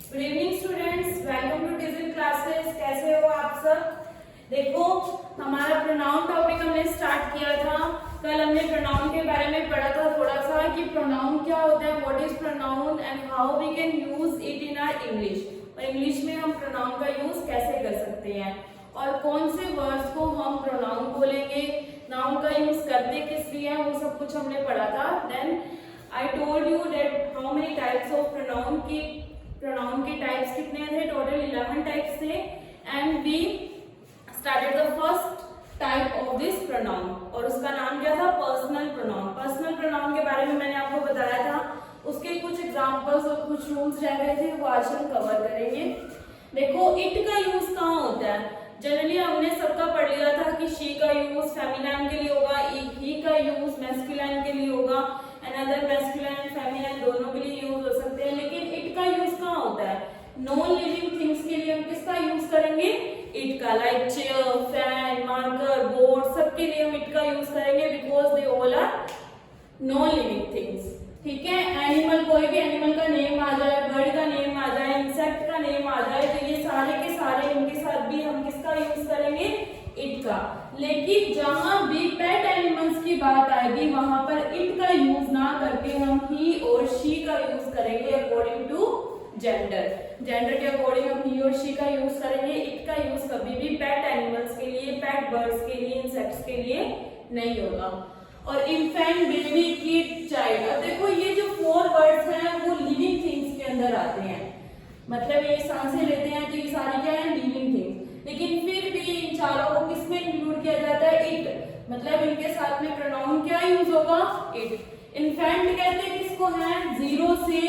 Good evening students, welcome to digital classes. कैसे हो आप सब? देखो, हमारा प्रोनाउन टॉपिक हमने स्टार्ट किया था। कल हमने प्रोनाउन के बारे में पढ़ा था थोड़ा सा कि प्रोनाउन क्या होता है, what is pronoun and how we can use it in our English, और इंग्लिश में हम प्रोनाउन का यूज कैसे कर सकते हैं और कौन से वर्ड्स को हम प्रोनाउन बोलेंगे, नाउन का यूज करते किस लिए हैं, वो सब कुछ हमने पढ़ा था। Then I told you that how many types of pronoun के टाइप्स कितने थे, टोटल 11 टाइप्स थे। And we started the first type of this pronoun, और उसका नाम क्या था? Personal pronoun. पर्सनल प्रोनाउन के बारे में मैंने आपको बताया था, उसके कुछ एग्जांपल्स और कुछ रूल्स रह गए थे, वो आज हम कवर करेंगे। देखो, इट का यूज कहाँ होता है? जनरली हमने सबका पढ़ लिया था कि शी का यूज फेमिनाइन के लिए होगा, ही का यूज मैस्कुलाइन के लिए होगा, अनदर मैस्कुलाइन एंड फेमिनाइन दोनों के लिए यूज हो सकते हैं। लेकिन इट का यूज कहाँ होता है? नॉन लिविंग थिंग्स के लिए हम किसका यूज करेंगे? इट का। Like chair, fan, marker, board, सबके लिए हम इट का यूज करेंगे because they all are non living things. ठीक है, एनिमल, कोई भी एनिमल का नेम आ जाए, बर्ड का नेम आ जाए, इंसेक्ट का नेम आ जाए, तो ये सारे के सारे इनके साथ भी हम किसका यूज करेंगे? इट का। लेकिन जहां भी पेट एनिमल्स की बात आएगी वहां पर इट का यूज ना करके हम ही और शी का यूज करेंगे अकॉर्डिंग टू जेंडर। जेंडर के अकॉर्डिंग हम ही और शी का यूज करेंगे। इट का यूज कभी भी पेट एनिमल्स के लिए, पेट बर्ड्स के लिए, इंसेक्ट्स के लिए नहीं होगा। और इन्फेंट, बेबी, किड, चाइल्ड, अब देखो ये जो 4 वर्ड्स हैं वो लिविंग थिंग्स के अंदर आते हैं। मतलब ये सांसें लेते हैं तो ये सारी क्या है? Living things. लेकिन फिर भी इन चारों को किसमें इंक्लूड किया जाता है? इट। मतलब इनके साथ में प्रोनाउन क्या यूज होगा? इट। इन्फेंट कहते हैं किसको है? 0 से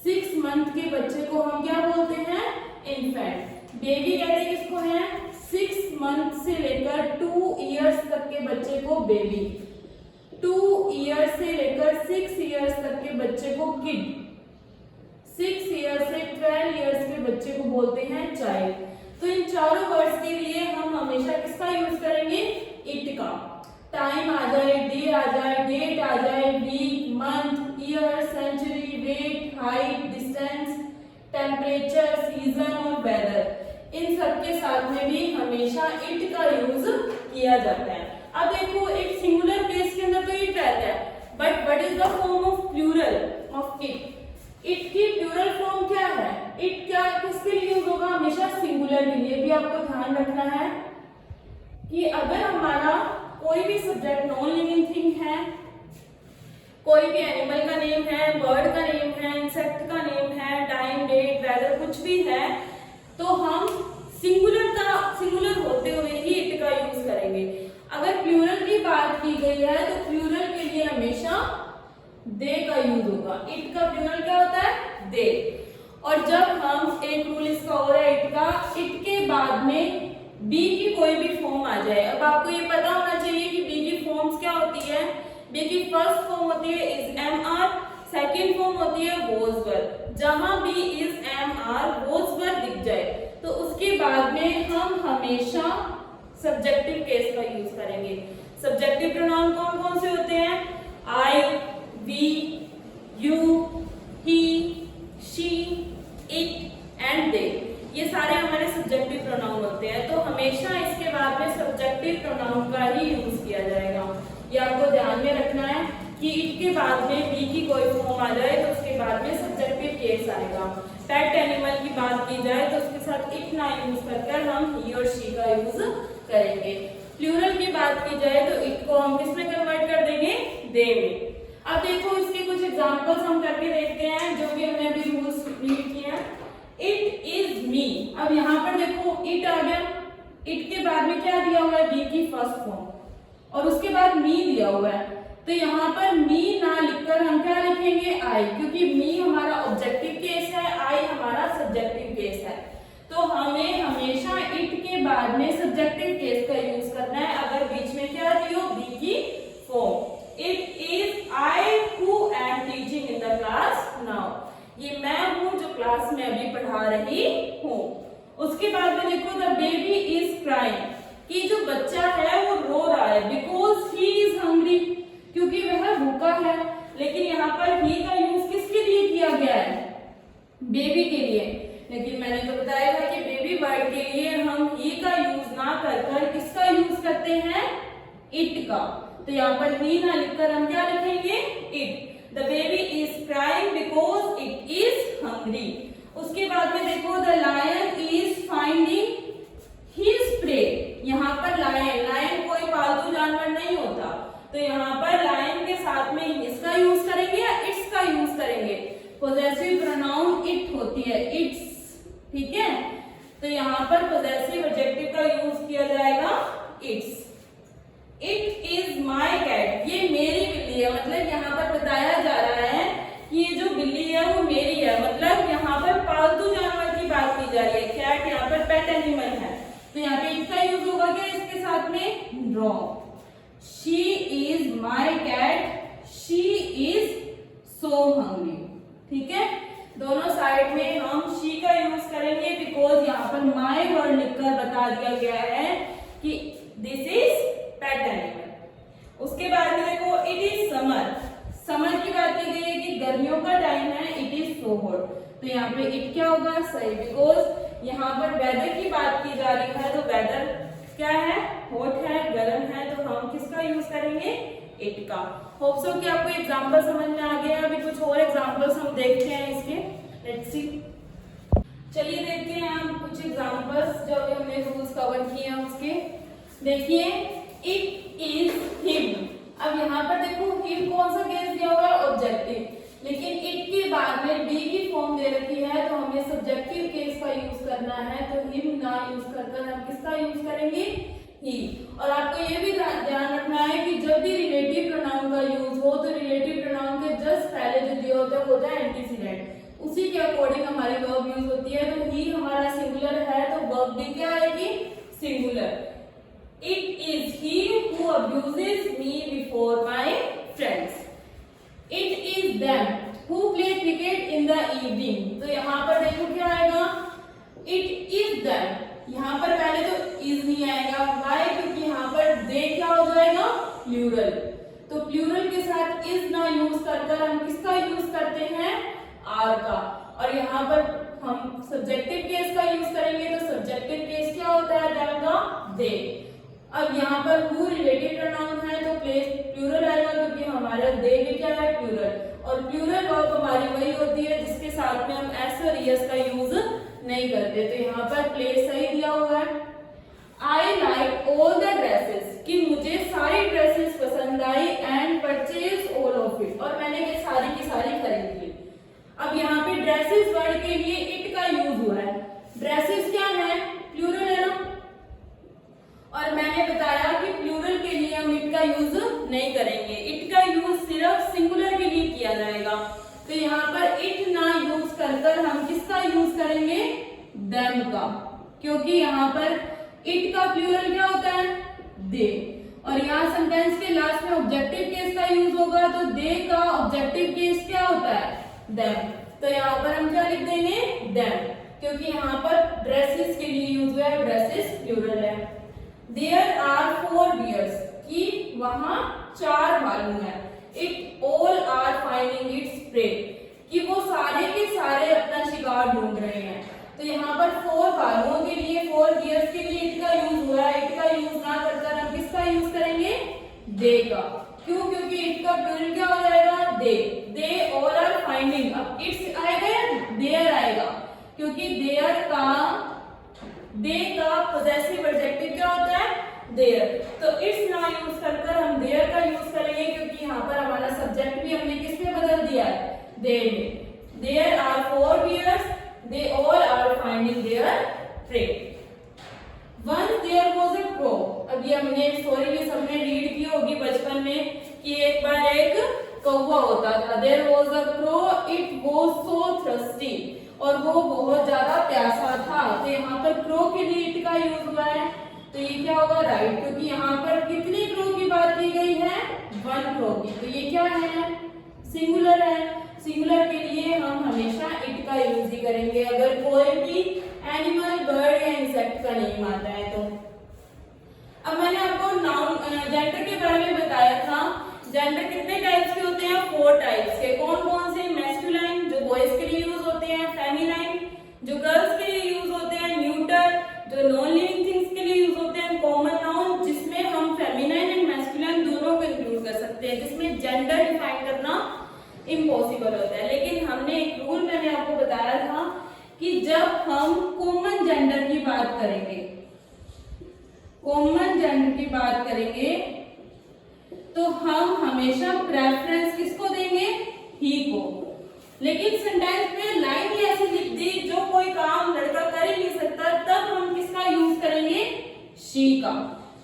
6 मंथ के बच्चे को हम क्या बोलते हैं? इन्फेंट। बेबी कहते हैं किसको है? 6 मंथ से लेकर 2 इयर्स तक के बच्चे को बेबी। 2 इयर्स से लेकर 6 इयर्स तक के बच्चे को किड। 6 इयर्स से 12 इयर्स के बच्चे को बोलते हैं चाइल्ड। तो इन चारों वर्ड्स के लिए हम हमेशा किसका यूज करेंगे? इट का। टाइम आ जाए, डे आ जाए, डेट आ जाए, week, month, year, century, weight, height, distance, temperature, season और वेदर, इन सब के साथ में भी हमेशा इट का यूज किया जाता है। अब देखो, एक सिंगुलर केस के अंदर तो इट रहता है, but what is the form of plural of it? It की प्लूरल फॉर्म क्या है? इट क्या किसके लिए यूज होगा? हमेशा सिंगुलर के लिए। भी आपको ध्यान रखना है कि अगर हमारा कोई भी सब्जेक्ट नॉन लिविंग थिंग है, कोई भी एनिमल का नेम है, बर्ड का नेम है, इंसेक्ट का नेम है, टाइम, डेट, वेदर कुछ भी है, तो हम सिंगुलर होते हुए ही इट का यूज करेंगे। अगर प्लूरल की बात की गई है तो प्लूरल के लिए हमेशा दे का यूज होगा। इट का प्लूरल क्या होता है? दे। और जब हम, एक रूल इसका और है इट का, इट के बाद में बी की कोई भी फॉर्म आ जाए। अब आपको ये पता होना चाहिए कि बी की फॉर्म्स क्या होती है। बी की फर्स्ट फॉर्म होती है is am are, second form होती है वॉज वर। जहां भी is am are was were दिख जाए तो उसके बाद में हम हमेशा सब्जेक्टिव केस का यूज करेंगे। सब्जेक्टिव प्रोनाउन कौन कौन से होते हैं? I, we, you, he, she, it and they, ये सारे हमारे सब्जेक्टिव प्रोनाउन होते हैं। तो हमेशा इसके बाद में सब्जेक्टिव प्रोनाउन का ही यूज किया जाएगा। ये आपको ध्यान में रखना है कि इट के बाद में बी की कोई फॉर्म आ जाए तो उसके बाद में सब्जेक्टिव केस आएगा। पेट एनिमल की बात की जाए तो उसके साथ इट ना यूज कर हम ही और शी का यूज करेंगे। प्लूरल की बात की जाए तो इट को हम किसमें कन्वर्ट कर देंगे? दे में। अब देखो, इसके कुछ एग्जांपल्स हम करके देखते हैं जो कि हमने अभी रूल्स रीड किए हैं। It is me. अब यहाँ पर देखो इट आ गया, इट के बाद में क्या दिया हुआ है? बी की फर्स्ट फॉर्म, और उसके बाद मी दिया हुआ है। तो यहाँ पर मी ना लिखकर हम क्या लिखेंगे? आई, क्योंकि मी हमारा ऑब्जेक्टिव केस है, आई हमारा सब्जेक्टिव केस है। तो हमें हमेशा इट के बाद में सब्जेक्टिव केस का यूज करना है अगर बीच में क्या दी हो? बी की form. It is I who am teaching in the class now, ये मैं हूं जो क्लास में अभी पढ़ा रही हूं। उसके बाद में देखो, द बेबी इज क्राइंग, कि जो बच्चा है वो रो रहा है, बिकॉज ही इज हंग्री, क्योंकि वह भूखा है। लेकिन यहाँ पर ही का यूज किसके लिए किया गया है? बेबी के लिए, लेकिन मैंने तो बताया था कि बेबी बर्ड के लिए हम ही का यूज ना कर किसका यूज करते हैं, इट का। तो यहाँ पर ही ना लिखकर हम क्या लिखेंगे, it. The baby is crying because it is hungry. उसके बाद में देखो, the lion is finding his prey. यहाँ पर लायन कोई पालतू जानवर नहीं होता, तो यहाँ पर लायन के साथ में इसका यूज करेंगे या इट्स का यूज करेंगे। पोजेसिव प्रोनाउन इट होती है, इट्स, ठीक है। तो यहाँ पर पोजेसिव एडजेक्टिव का यूज किया जाएगा its. It is my cat, ये मेरी बिल्ली है। मतलब यहाँ पर बताया जा रहा है कि ये जो बिल्ली है वो मेरी है। मतलब यहाँ पर पालतू जानवर की बात की जा रही है। कैट यहाँ पर पेट एनिमल है, तो यहाँ पे इट का यूज होगा क्या इसके साथ में, wrong. She is my cat, she is so hungry, ठीक है। दोनों साइड में हम शी का यूज करेंगे बिकॉज यहाँ पर माई वर्ड लिखकर बता दिया गया है कि दिस इज पेट एनिमल। उसके बाद में देखो, इट इज समर। समर की बात की गई है कि गर्मियों का टाइम है, इट इज सो हॉट। तो यहाँ पे इट क्या होगा, सही, बिकॉज यहाँ पर वेदर की बात की जा रही है, तो वेदर क्या है, हॉट है, गर्म है, तो हम किसका यूज करेंगे, इट का। होप सो कि आपको एग्जांपल समझ में आ गया। अभी कुछ और एग्जांपल्स हम देखते हैं इसके, लेट्स सी। चलिए देखते हैं हम कुछ एग्जांपल्स जो अभी हमने रूल्स कवर किए हैं उसके। देखिए, इट इज हिम। अब यहाँ पर देखो, हिम कौन सा केस दिया हुआ है, ऑब्जेक्टिव, लेकिन इट के बाद में बी की फॉर्म दे रखी है, तो हमें सब्जेक्टिव केस का यूज करना है। तो हिम ना यूज कर हम किसका यूज करेंगे, ही। और आपको ये भी ध्यान रखना है कि जब भी रिलेटिव प्रोनाउन का यूज हो, तो रिलेटिव प्रोनाउन के जस्ट पहले जो दिया होता है वो होता है एंटीसीडेंट, उसी के अकॉर्डिंग हमारी वर्ब यूज होती है। तो ही हमारा सिंगुलर है, तो वर्ब भी क्या आएगी, singular. It is he who abuses me before my friends. It is them who play cricket in the evening. तो यहाँ पर देखो क्या आएगा, it is them। यहाँ पर पहले तो is नहीं आएगा, why? क्योंकि यहाँ पर they क्या हो जाएगा, प्लूरल। तो प्लूरल के साथ is ना यूज कर हम किसका यूज करते हैं, are का। और यहाँ पर हम सब्जेक्टिव केस का यूज करेंगे, तो सब्जेक्टिव केस क्या होता है, them का they। अब यहाँ पर who रिलेटिव प्रोनाउन है, तो प्लेस प्लूरल आएगा, क्योंकि हमारा दे भी क्या है, प्लूरल। और प्लूरल वर्ब हमारी वही होती है जिसके साथ में हम एस और एस का यूज नहीं करते। तो यहाँ पर प्लेस सही दिया हुआ है। I like all the dresses, कि मुझे सारी ड्रेसेस पसंद आई, and purchase all of it, और मैंने ये सारी की सारी खरीद ली। अब यहाँ पे ड्रेसेस वर्ड के लिए इट का यूज हुआ है। ड्रेसेस क्या है, प्लूरल है ना, और मैंने बताया कि प्लूरल के लिए हम इट का यूज नहीं करेंगे, इट का यूज सिर्फ सिंगुलर के लिए किया जाएगा। तो यहाँ पर इट ना यूज कर हम किसका यूज करेंगे, देम का, क्योंकि यहाँ पर इट का प्लूरल क्या होता है, दे। और यहाँ सेंटेंस के लास्ट में ऑब्जेक्टिव केस का यूज होगा, तो दे का ऑब्जेक्टिव केस क्या होता है, देम। तो यहाँ पर हम क्या लिख देंगे, देम, क्योंकि यहाँ पर ड्रेसेस के लिए यूज हुआ है, ड्रेसेस प्लूरल है। There are 4 bears, कि वहां 4 भालू हैं। It all are finding its prey, कि वो सारे के सारे अपना शिकार ढूंढ रहे हैं। तो यहाँ पर 4 भालुओं के लिए, 4 bears के लिए इट का यूज हुआ है। इट का यूज ना करकर हम किसका यूज करेंगे, they का। क्यों, क्योंकि इट का प्लूरल क्या हो जाएगा, they all are finding। अब इट्स आएगा या देयर आएगा, क्योंकि देयर का दे का पोजेसिव एडजेक्टिव क्या होता है, देयर। तो इट्स ना यूज कर हम देयर का यूज करेंगे, क्योंकि यहाँ पर हमारा सब्जेक्ट भी हमने किस में बदल दिया है, दे में। There are 4 bears, they all are finding their prey. Once there was a crow। अब ये हमने स्टोरी भी सबने रीड की होगी बचपन में, कि एक बार एक कौवा होता था। There was a crow, it was so thirsty, और वो बहुत ज्यादा प्यासा था। तो यहाँ पर क्रो के लिए इट का यूज हुआ है, तो ये क्या होगा, राइट, क्योंकि यहाँ पर कितनी क्रो की बात की गई है, 1 क्रो की। तो ये क्या है, सिंगुलर है। सिंगुलर के लिए हम हमेशा इट का यूज ही करेंगे, अगर कोई भी एनिमल, बर्ड या इंसेक्ट का नेम आता है तो। अब मैंने आपको नाउन जेंडर के बारे में बताया था। जेंडर कितने टाइप्स के होते हैं, 4 टाइप्स के। कौन कौन से, मैस्कुलाइन जो बॉयज के लिए यूज होते हैं, फेमिनिन कि जब हम कॉमन जेंडर की बात करेंगे, कॉमन जेंडर की बात करेंगे तो हम हमेशा प्रेफरेंस किसको देंगे, ही को। लेकिन सेंटेंस में लाइन ही ऐसी लिख दी जो कोई काम लड़का कर ही नहीं सकता, तब हम किसका यूज करेंगे, शी का।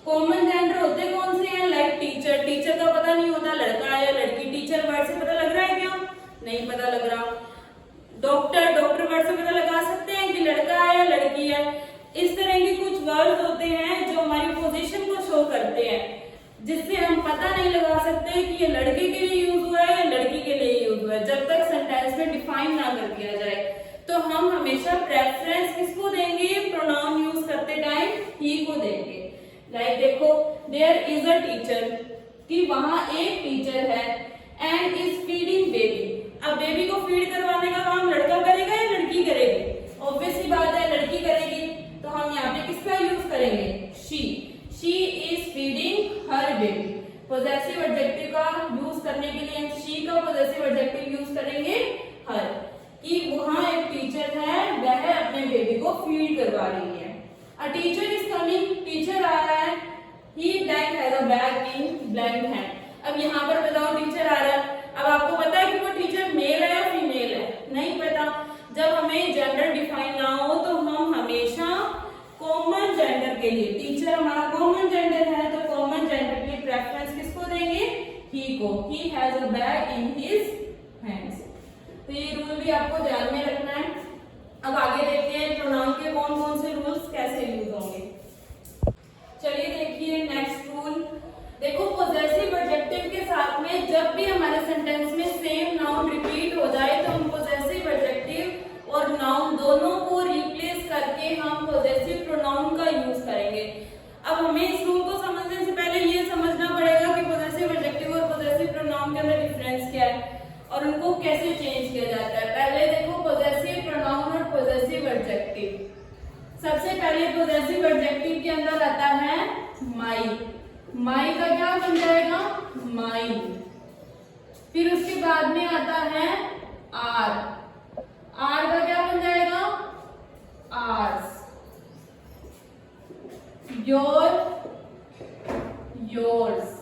कॉमन जेंडर होते कौन से हैं, लाइक टीचर, टीचर का पता नहीं होता लड़का है या लड़की, टीचर वर्ड से पता लग रहा है क्या, नहीं पता लग रहा। डॉक्टर, डॉक्टर वर्ड से पता लगा सकते हैं कि लड़का है या लड़की है। इस तरह के कुछ वर्ड होते हैं जो हमारी पोजीशन को शो करते हैं, जिससे हम पता नहीं लगा सकते कि ये लड़के के लिए यूज हुआ है या लड़की के लिए यूज हुआ है, जब तक सेंटेंस में डिफाइन ना कर दिया जाए। तो हम हमेशा प्रेफरेंस किसको देंगे, प्रोनाउन यूज करते टाइम ही को देंगे। लाइक देखो, देयर इज अ टीचर, कि वहां एक टीचर है, एंड इज फीडिंग बेबी। अब बेबी को फीड करवाने का काम लड़का करेगा या लड़की करेगी, ऑब्वियस सी बात है लड़की करेगी, तो हम यहाँ पे किसका यूज करेंगे, she. She is feeding her baby. Possessive adjective का यूज करने के लिए हम शी का पॉजेसिव एडजेक्टिव यूज करेंगे हर, कि वहां एक टीचर है, वह अपने बेबी को फीड करवा रही है। A teacher is coming, teacher आ रहा है, he blank has a bag in blank hand. अब यहाँ पर बताओ टीचर आ रहा है, अब आपको पता है कि वो टीचर मेल है या फीमेल है, नहीं पता। जब हमें जेंडर डिफाइन ना हो तो हम हमेशा कॉमन जेंडर के लिए, टीचर हमारा कॉमन जेंडर है तो कॉमन जेंडर के लिए प्रेफरेंस किसको देंगे, ही को। He has a bag in his hands. तो ये रूल भी आपको ध्यान में रखना है। अब आगे देखते हैं प्रोनाउन के कौन कौन से रूल्स कैसे यूज होंगे। चलिए देखिए नेक्स्ट रूल। देखो, पॉजेसिव एडजेक्टिव के साथ में जब भी हमारे सेंटेंस में सेम नाउन रिपीट हो जाए तो हम पॉजेसिव एडजेक्टिव और नाउन दोनों को रिप्लेस करके हम पॉजेसिव प्रोनाउन का यूज करेंगे। अब हमें इस रूल को समझने से पहले ये समझना पड़ेगा कि पॉजेसिव एडजेक्टिव और पॉजेसिव प्रोनाउन के अंदर डिफरेंस क्या है और उनको कैसे चेंज किया जाता है। पहले देखो पॉजेसिव प्रोनाउन और पॉजेसिव एडजेक्टिव। सबसे पहले पॉजेसिव एडजेक्टिव के अंदर आता है माई। माई का क्या बन जाएगा, माइन। फिर उसके बाद में आता है आर। आर का क्या बन जाएगा, ours. Your, yours.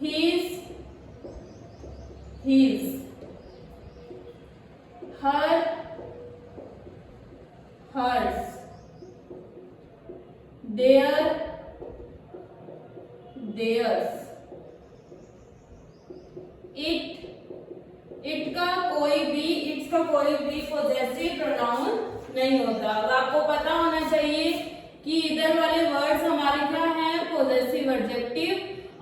His, his. Her, hers. Their, theirs। It का कोई भी पॉजेसिव प्रोनाउन नहीं होता। अब आपको पता होना चाहिए कि इधर वाले वर्ड्स हमारे क्या हैं, पॉजेसिव एडजेक्टिव,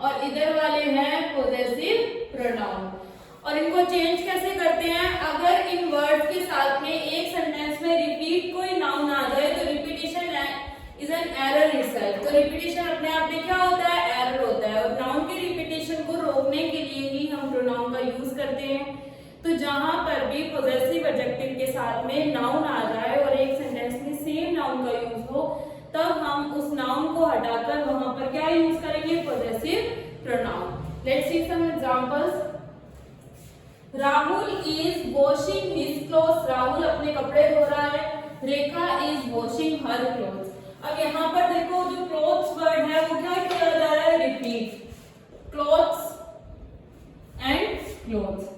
और इधर वाले हैं पॉजेसिव प्रोनाउन। और इनको चेंज कैसे करते हैं, अगर इन वर्ड्स के साथ में एक सेंटेंस में रिपीट कोई नाउन आ जाए तो repetition is an error itself. तो रिपीटिशन अपने आप में क्या होता है, एरर होता है, और नाउन की रिपीटिशन को रोकने के लिए ही हम प्रोनाउन का यूज करते हैं। तो जहां पर भी पॉजेसिव एडजेक्टिव के साथ में नाउन आ जाए और एक सेंटेंस में सेम नाउन का यूज हो, तब हम उस नाउन को हटाकर वहां पर क्या यूज करेंगे, possessive pronoun. Let's see some examples. Rahul is washing his clothes. Rahul अपने कपड़े धो रहा है। Rekha is washing her clothes. अब यहाँ पर देखो जो क्लोथ्स वर्ड है वो क्या किया जा रहा है, रिपीट। क्लोथ्स एंड क्लोथ्स,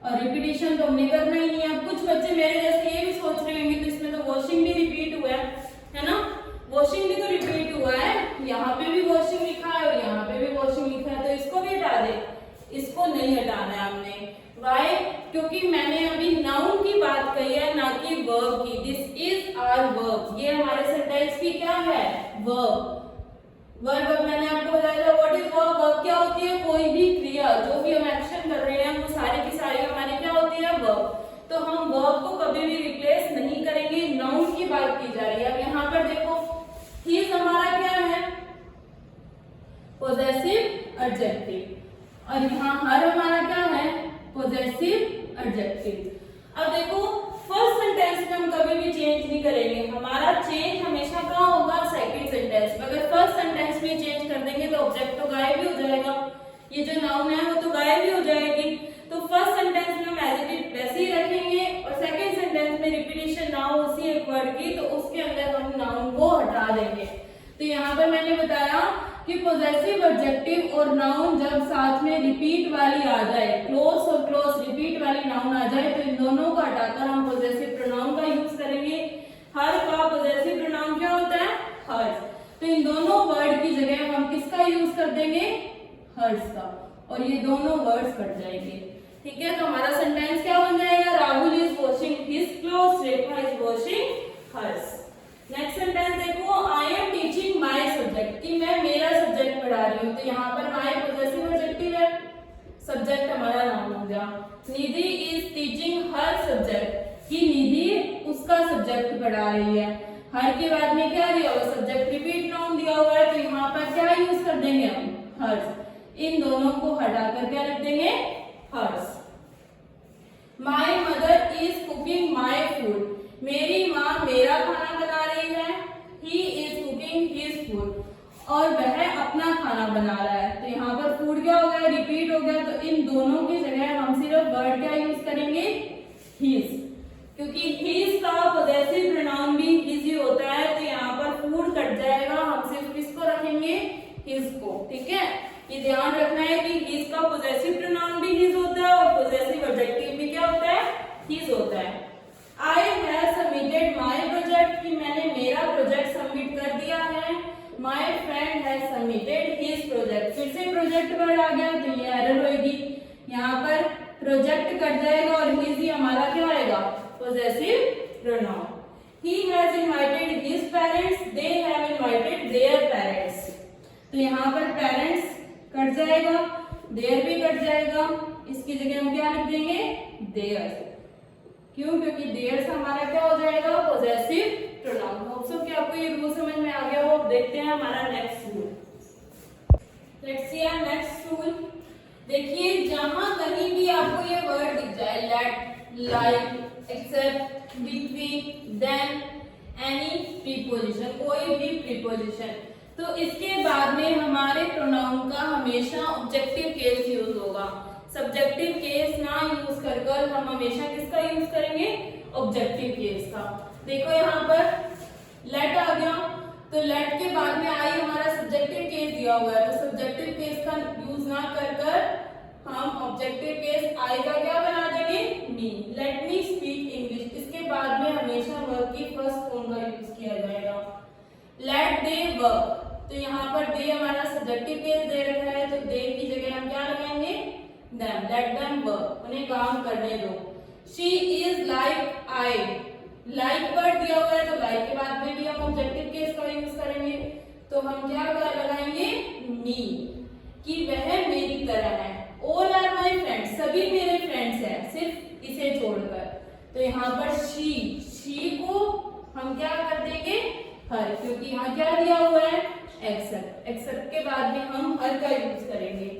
और रिपीटिशन तो हमने करना ही नहीं है। अब कुछ बच्चे मेरे जैसे ये भी सोच रहे होंगे तो इसमें तो वॉशिंग भी रिपीट हुआ है ना, वॉशिंग भी तो रिपीट हुआ है, यहाँ पे भी वॉशिंग लिखा है और यहाँ पे भी वॉशिंग लिखा है, तो इसको भी हटा दे। इसको नहीं हटाना है हमने। वाई? क्योंकि मैंने अभी नाउन की बात कही है, ना कि वर्ब की। This is our verb. ये हमारे सेंटेंस की क्या है, वर्ब। वर्ब अब मैंने आपको बताया था व्हाट इज वर्ब। वर्ब क्या होती है, कोई भी क्रिया, जो भी हम एक्शन कर रहे हैं वो सारी की सारी हमारी क्या होती है, वर्ब। तो हम वर्ब को कभी भी रिप्लेस नहीं करेंगे, नाउन की बात की जा रही है। अब यहाँ पर देखो हिज हमारा क्या है, पॉजेसिव एडजेक्टिव, और यहाँ हर हमारा क्या है, पॉजेसिव एडजेक्टिव। अब देखो फर्स्ट सेंटेंस में हम कभी भी चेंज नहीं करेंगे, हमारा चेंज हमेशा कहाँ होगा, सेकंड सेंटेंस में। अगर फर्स्ट सेंटेंस में चेंज कर देंगे तो ऑब्जेक्ट तो गायब ही हो जाएगा, ये जो नाउन है वो तो गायब ही हो जाएगी। तो फर्स्ट सेंटेंस में हम एज इट इज वैसे ही रखेंगे और सेकंड सेंटेंस में में रिपीटेशन ना हो उसी एक वर्ड की, तो उसके अंदर हम नाउन को हटा देंगे। तो यहाँ पर मैंने बताया कि पॉजेसिव एडजेक्टिव और नाउन जब साथ में रिपीट वाली आ जाए, क्लोज और क्लोज रिपीट वाली नाउन आ जाए, तो इन दोनों को हटाकर हम पॉजेसिव प्रोनाउन का यूज करेंगे। हर का पॉजेसिव प्रोनाउन क्या होता है? हर्स। तो इन दोनों वर्ड की जगह हम किसका यूज कर देंगे? हर्स का, और ये दोनों वर्ड्स कट जाएंगे। ठीक है, तो हमारा सेंटेंस क्या बन जाएगा? Rahul is washing his clothes, Rekha is washing hers. Next sentence देखो, I am teaching my subject, कि मैं मेरा सब्जेक्ट पढ़ा रही हूँ। तो यहाँ पर माय पॉजेसिव एडजेक्टिव है, सब्जेक्ट हमारा नाउन हो गया। निधि इज टीचिंग हर सब्जेक्ट, कि निधि उसका सब्जेक्ट पढ़ा रही है। हर के बाद में क्या दिया हुआ? सब्जेक्ट रिपीट नाउन दिया हुआ है, तो यहाँ पर क्या यूज कर देंगे हम? हर्स। इन दोनों को हटाकर क्या लिख देंगे? Hers. My mother is cooking my food, मेरी माँ मेरा खाना बना रही है। He is cooking his food, और वह अपना खाना बना रहा है। तो यहाँ पर फूड क्या हो गया? रिपीट हो गया। तो इन दोनों की जगह हम सिर्फ वर्ड क्या यूज करेंगे? हिज, क्योंकि हिज का पॉजेसिव प्रोनाउन भी हिज ही होता है। तो यहाँ पर फूड कट जाएगा, हम सिर्फ किसको रखेंगे? हिज को। ठीक है, ये ध्यान रखना है कि हिज का पॉजेसिव प्रोनाउन भी हिज होता है और पॉजेसिव एडजेक्टिव भी क्या होता है? हिज होता है। I have submitted my project, कि मैंने मेरा प्रोजेक्ट सबमिट कर दिया है। My friend has submitted his project, फिर से प्रोजेक्ट वर्ड आ गया, तो ये एरर होगी। यहाँ पर प्रोजेक्ट कट जाएगा और हिज ही हमारा क्या आएगा? Possessive pronoun. He has invited his parents, they have invited their parents. तो यहाँ पर पेरेंट्स कट जाएगा, देयर भी कट जाएगा, इसकी जगह हम क्या लिख देंगे? देयर। क्यों? क्योंकि देयर से हमारा क्या हो जाएगा? Possessive pronoun. होप सो कि आपको ये रूल समझ में आ गया हो। देखते हैं हमारा next rule. Let's see our next rule. देखिए, जहां कहीं भी आपको ये वर्ड दिख जाए, let, like, except, between, then, any preposition, कोई भी प्रीपोजिशन, तो इसके बाद में हमारे प्रोनाउन का हमेशा ऑब्जेक्टिव केस यूज होगा। सब्जेक्टिव केस ना यूज कर हम हमेशा किसका यूज करेंगे? ऑब्जेक्टिव केस का। देखो यहाँ पर लेट आ गया, तो लेट के बाद में आई हमारा सब्जेक्टिव केस दिया हुआ है, तो सब्जेक्टिव केस का यूज ना कर हम ऑब्जेक्टिव केस आई का क्या बना देंगे? मी। लेट मी स्पीक इंग्लिश, इसके बाद में हमेशा वर्ब की फर्स्ट फॉर्म का यूज किया जाएगा। लेट दे वर्क, तो यहाँ पर दे हमारा सब्जेक्टिव केस दे रखा है, तो दे की जगह हम क्या लगाएंगे? them, let them work, उन्हें काम करने दो। she is like I, like word दिया हुआ है, तो like के बाद में भी हम ऑब्जेक्टिव केस का यूज करेंगे, तो हम क्या लगाएंगे? me, कि वह मेरी तरह है। all are my friends, सभी मेरे फ्रेंड्स हैं, सिर्फ इसे छोड़कर। तो यहाँ पर she को हम क्या कर देंगे? हर, क्योंकि यहाँ क्या दिया हुआ है? एक्सेप्ट। एक्सेप्ट के बाद में हम हर का यूज करेंगे।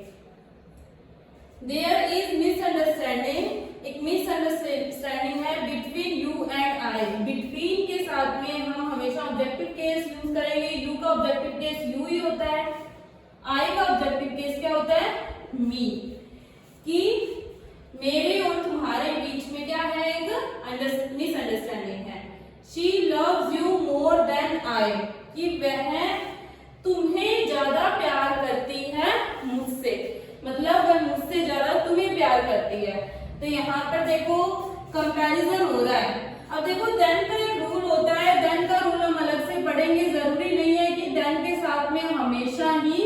There is misunderstanding, एक मिसअंडरस्टैंडिंग है between you and I. Between के साथ में हम हमेशा ऑब्जेक्टिव केस यूज करेंगे। यू का ऑब्जेक्टिव केस यू ही होता है, आई का ऑब्जेक्टिव केस क्या होता है? मी। कि मेरे और तुम्हारे बीच में क्या है? एक मिसअंडरस्टैंडिंग है। She loves you more than I, कि वह तुम्हें ज्यादा प्यार करती है मुझसे, मतलब वह मुझसे ज्यादा तुम्हें प्यार करती है। तो यहाँ पर देखो कंपैरिजन हो रहा है। अब देखो देन का एक रूल होता है, देन का रूल हम अलग से पढ़ेंगे, जरूरी नहीं है कि देन के साथ में हमेशा ही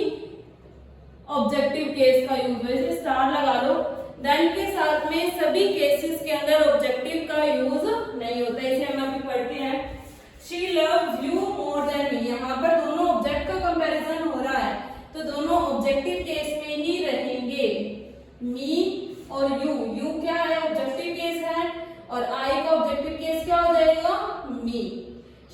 ऑब्जेक्टिव केस का यूज हो। इसे स्टार लगा दो। देन के साथ में सभी केसेस के अंदर ऑब्जेक्टिव का यूज नहीं होता, इसे हम अभी पढ़ते हैं। She loves you more than me, यहाँ पर दोनों ऑब्जेक्ट का कंपैरिजन हो रहा है, तो दोनों ऑब्जेक्टिव केस में ही रहेंगे। मी और यू क्या है? ऑब्जेक्टिव केस है, और आई का ऑब्जेक्टिव केस क्या हो जाएगा? मी।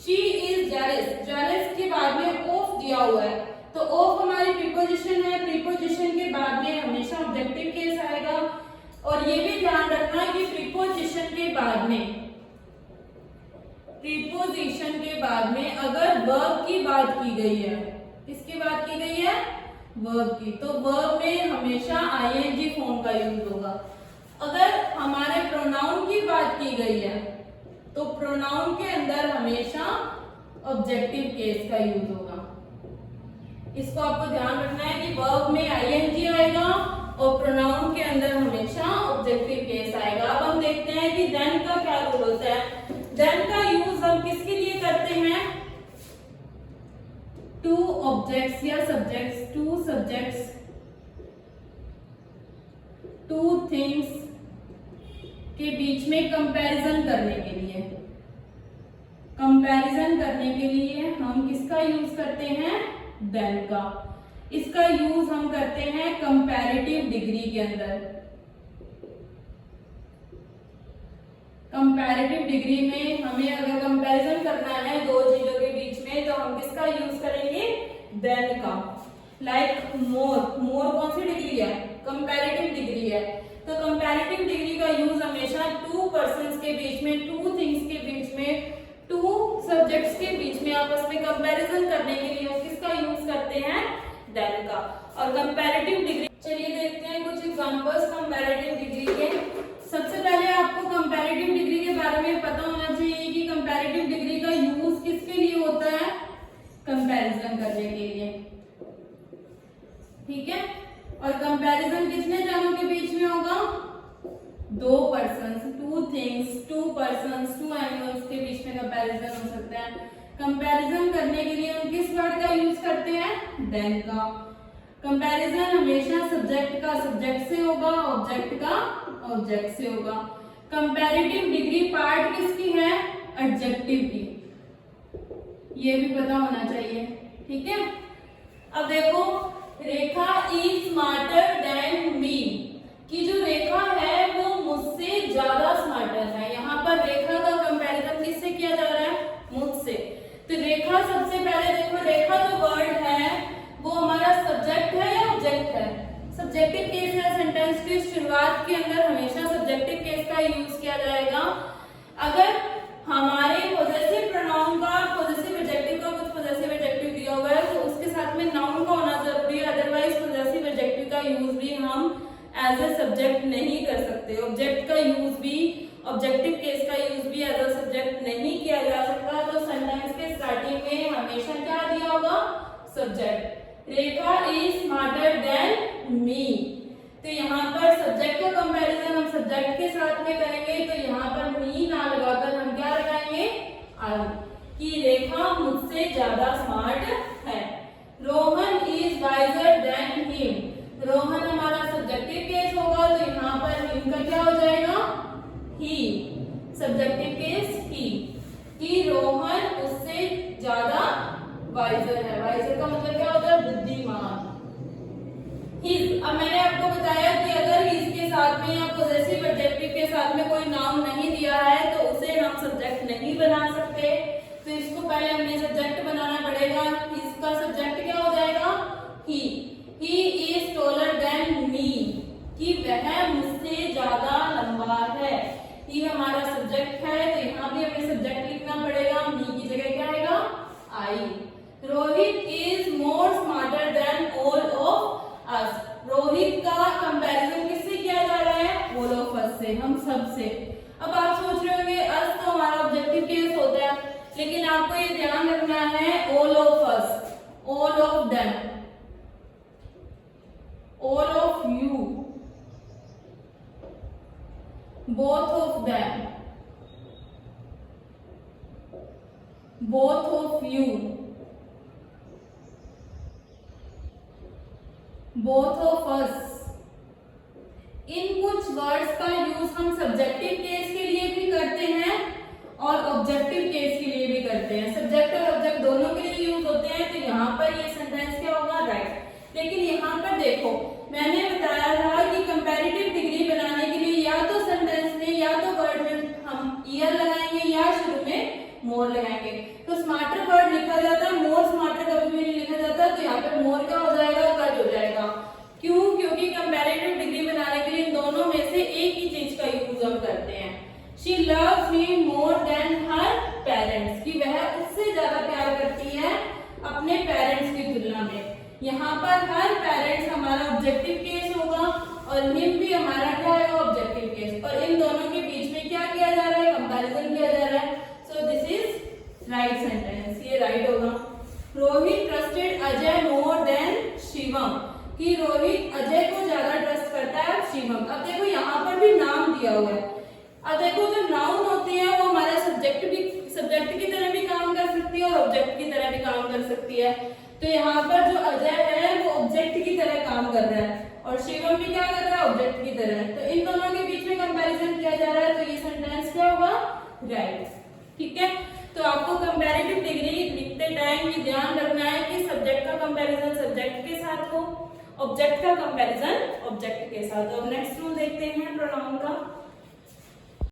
शी इज जेलस, जेलस के बाद में ऑफ दिया हुआ है, तो ऑफ हमारी प्रीपोजिशन है। प्रीपोजिशन के बाद में हमेशा ऑब्जेक्टिव केस आएगा। और ये भी ध्यान रखना कि प्रीपोजिशन के बाद में अगर वर्ब की बात की गई है, किसकी बात की गई है? वर्ब की, तो वर्ब में हमेशा आईएनजी फॉर्म का यूज होगा। अगर हमारे प्रोनाउन की बात की गई है तो प्रोनाउन के अंदर हमेशा ऑब्जेक्टिव केस का यूज होगा। इसको आपको ध्यान रखना है कि वर्ब में आईएनजी आएगा और प्रोनाउन के अंदर हमेशा ऑब्जेक्टिव केस आएगा। अब हम देखते हैं कि देन का क्या रोल होता है। देन का यूज हम किसके लिए करते हैं? टू ऑब्जेक्ट्स या subjects, two subjects, two things के बीच में कंपैरिजन करने के लिए, कंपैरिजन करने के लिए हम किसका यूज करते हैं? देन का। इसका यूज हम करते हैं कंपैरेटिव डिग्री के अंदर। कंपैरेटिव डिग्री में हमें अगर कंपैरिजन करना है दो चीजों के बीच में तो हम किसका यूज करेंगे? देन का। लाइक मोर, मोर कौन सी डिग्री है? कंपैरेटिव डिग्री है। तो कंपैरेटिव डिग्री का यूज हमेशा टू पर्सन्स के बीच में, टू थिंग्स के बीच में, टू सब्जेक्ट्स के बीच में आपस में कंपैरिजन करने के लिए हम किसका यूज करते हैं? देन का। और कंपैरेटिव डिग्री, चलिए देखते हैं कुछ एग्जांपल्स कंपैरेटिव डिग्री के। सबसे पहले आपको कंपैरेटिव डिग्री के बारे में पता होना चाहिए कि कंपैरेटिव डिग्री का यूज किसके लिए होता है? कंपैरिजन करने के लिए, ठीक है। और कंपैरिजन कितने जनों के बीच में होगा? दो persons, two things, two persons, two animals के बीच में कंपैरिजन हो सकता है। कंपैरिजन करने के लिए हम किस वर्ड का यूज करते हैं? देन का। कंपैरिजन हमेशा सब्जेक्ट का सब्जेक्ट से होगा, ऑब्जेक्ट का ऑब्जेक्ट से होगा। कंपैरेटिव डिग्री पार्ट किसकी है? एडजेक्टिव की। ये भी पता होना चाहिए, ठीक है। अब देखो, रेखा इज स्मार्टर देन मी, कि जो रेखा है वो मुझसे ज्यादा स्मार्टर है। यहाँ पर रेखा का कंपैरिजन किससे किया जा रहा है? मुझसे। तो रेखा, सबसे पहले देखो, रेखा जो वर्ड है वो हमारा सब्जेक्ट है या ऑब्जेक्ट है? सब्जेक्टिव केस है। सेंटेंस की शुरुआत के अंदर हमेशा सब्जेक्टिव केस का यूज किया जाएगा। अगर हमारे पॉजेसिव प्रोनाउन का, पॉजेसिव एडजेक्टिव का, कुछ पॉजेसिव एडजेक्टिव दिया हुआ है तो उसके साथ में नाउन का होना जरूरी है, अदरवाइज पॉजेसिव एडजेक्टिव का यूज भी हम एज ए सब्जेक्ट नहीं कर सकते। ऑब्जेक्ट का यूज भी, ऑब्जेक्टिव केस का यूज भी एज ए सब्जेक्ट नहीं किया जा सकता। तो सेंटेंस के स्टार्टिंग में हमेशा क्या दिया होगा? Subject. Rekha is smarter than me, तो यहाँ पर सब्जेक्ट का कंपैरिजन हम सब्जेक्ट के साथ में करेंगे। तो यहाँ पर मी ना लगाकर हम क्या लगाएंगे? आई, कि रेखा मुझसे ज्यादा स्मार्ट है। Rohan is visor than him, Rohan हमारा सब्जेक्टिव केस होगा तो यहाँ पर हिम का क्या हो जाएगा? ही। सब्जेक्टिव केस ही, कि रोहन उससे ज्यादा वाइजर है। वाइजर का मतलब क्या होता है? बुद्धिमान। हिज, अब मैंने आपको बताया कि अगर हिज के साथ में या पॉजेसिव एडजेक्टिव के साथ में कोई नाउन नहीं दिया है तो उसे हम सब्जेक्ट नहीं बना सकते। तो इसको पहले हमें सब्जेक्ट बनाना पड़ेगा। इसका सब्जेक्ट क्या हो जाएगा? He. He is taller than me, कि वह मुझसे ज्यादा लंबा है। ही हमारा सब्जेक्ट है तो यहाँ भी हमें सब्जेक्ट लिखना पड़ेगा। मी की जगह क्या आएगा? I. Rohit is more smarter than all of us, Rohit का कंपैरिजन किससे किया जा रहा है? ऑल ऑफ अस से, हम सब से। अब आप सोच रहे होंगे अस तो हमारा ऑब्जेक्टिव केस होता है, लेकिन आपको ये ध्यान रखना है all of us, all of them, all of you, both of them, both of you, both of us। इन कुछ वर्ड्स का यूज हम सब्जेक्टिव केस के लिए भी करते हैं और ऑब्जेक्टिव केस के लिए भी करते हैं। सब्जेक्ट और ऑब्जेक्ट दोनों के लिए यूज होते हैं। तो यहाँ पर ये सेंटेंस क्या होगा? राइट। लेकिन यहाँ पर देखो, मैंने बताया था कि कंपैरेटिव डिग्री बनाने के लिए या तो सेंटेंस में या तो वर्ड में हम ईयर लगाएंगे या शुरू में मोर लगाएंगे। तो स्मार्टर वर्ड लिखा जाता है, मोर स्मार्टर कभी भी नहीं लिखा जाता। तो यहाँ पे मोर क्या हो जाएगा? कट हो जाएगा। क्यों? क्योंकि कंपैरेटिव डिग्री बनाने के लिए इन दोनों में से एक ही चीज का यूज हम करते हैं। She loves me more than her parents, कि वह उससे ज्यादा प्यार करती है अपने पेरेंट्स की तुलना में। यहाँ पर हर पेरेंट्स हमारा ऑब्जेक्टिव केस होगा और हिम भी हमारा क्या है? Objective case. और इन दोनों के बीच में क्या किया जा रहा है? कंपैरिजन किया जा रहा है। राइट सेंटेंस, ये राइट होगा। Rohit trusted Ajay more than Shivam, कि रोहित अजय को ज्यादा ट्रस्ट करता है शिवम। अब देखो यहाँ पर भी नाम दिया हुआ है। अब देखो जो नाउन होती है वो हमारा सब्जेक्ट की तरह भी काम कर सकती है और ऑब्जेक्ट की तरह भी काम कर सकती है। तो यहाँ पर जो अजय है वो ऑब्जेक्ट की तरह काम कर रहा है और शिवम भी क्या कर रहा है, ऑब्जेक्ट की तरह। तो इन दोनों के बीच में कंपैरिजन किया जा रहा है, तो ये सेंटेंस क्या होगा, राइट। ठीक है, तो आपको कंपैरेटिव डिग्री लिखते टाइम ये ध्यान रखना है कि सब्जेक्ट का कंपैरिजन सब्जेक्ट के साथ हो, ऑब्जेक्ट का कंपैरिजन ऑब्जेक्ट के साथ। अब नेक्स्ट रूल देखते हैं प्रोनाउन का।